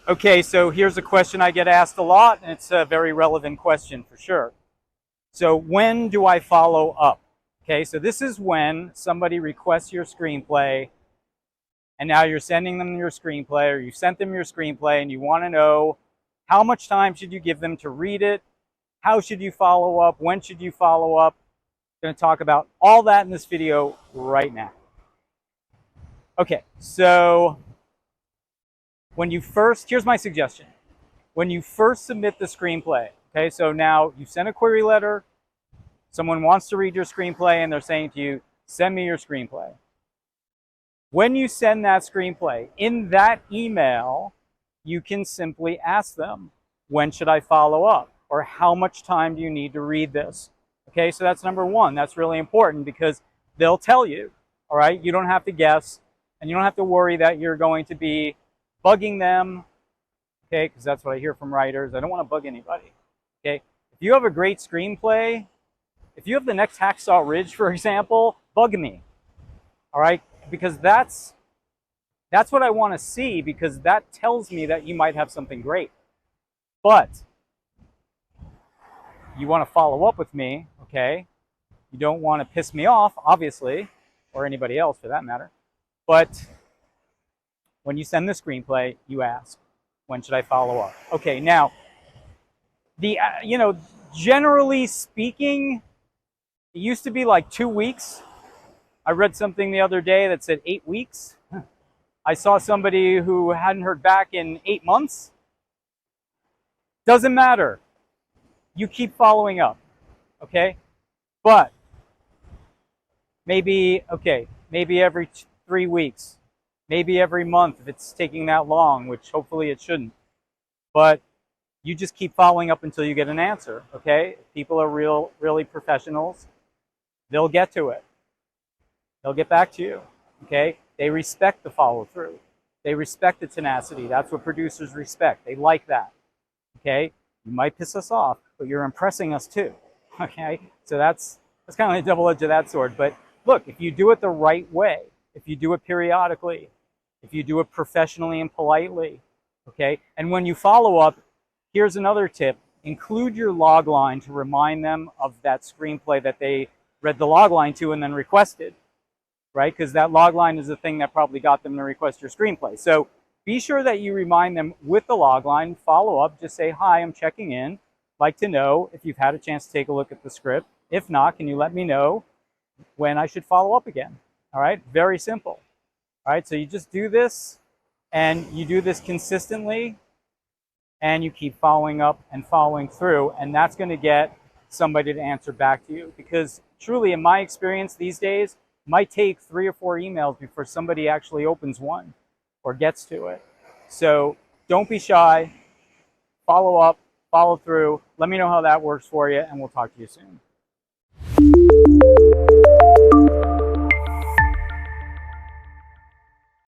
Okay, so here's a question I get asked a lot, and it's a very relevant question for sure. So when do I follow up? Okay, so this is when somebody requests your screenplay, and now you're sending them your screenplay, or you sent them your screenplay, and you want to know how much time should you give them to read it, how should you follow up, when should you follow up. I'm going to talk about all that in this video right now. Okay, so here's my suggestion. When you first submit the screenplay, okay, so now you sent a query letter, someone wants to read your screenplay, and they're saying to you, send me your screenplay. When you send that screenplay, in that email, you can simply ask them, when should I follow up? Or how much time do you need to read this? Okay, so that's number one. That's really important because they'll tell you, all right? You don't have to guess, and you don't have to worry that you're going to be bugging them, okay, because that's what I hear from writers. I don't want to bug anybody, okay? If you have a great screenplay, if you have the next Hacksaw Ridge, for example, bug me, all right? Because that's what I want to see, because that tells me that you might have something great. But you want to follow up with me, okay? You don't want to piss me off, obviously, or anybody else for that matter. But when you send the screenplay, you ask, when should I follow up? Okay, now, generally speaking, it used to be like 2 weeks. I read something the other day that said 8 weeks. I saw somebody who hadn't heard back in 8 months. Doesn't matter. You keep following up, okay? But maybe every 3 weeks, maybe every month if it's taking that long, which hopefully it shouldn't. But you just keep following up until you get an answer, okay? If people are really professionals, they'll get to it. They'll get back to you, okay? They respect the follow-through. They respect the tenacity. That's what producers respect. They like that, okay? You might piss us off, but you're impressing us too, okay? So that's kind of a double edge of that sword. But look, if you do it the right way, if you do it periodically, if you do it professionally and politely, okay? And when you follow up, here's another tip. Include your logline to remind them of that screenplay that they read the logline to and then requested, right? Because that logline is the thing that probably got them to request your screenplay. So be sure that you remind them with the logline, follow up, just say, hi, I'm checking in. Like to know if you've had a chance to take a look at the script. If not, can you let me know when I should follow up again? All right, very simple. All right, so you just do this, and you do this consistently, and you keep following up and following through, and that's going to get somebody to answer back to you. Because truly, in my experience these days, it might take 3 or 4 emails before somebody actually opens one or gets to it. So don't be shy. Follow up, follow through. Let me know how that works for you, and we'll talk to you soon.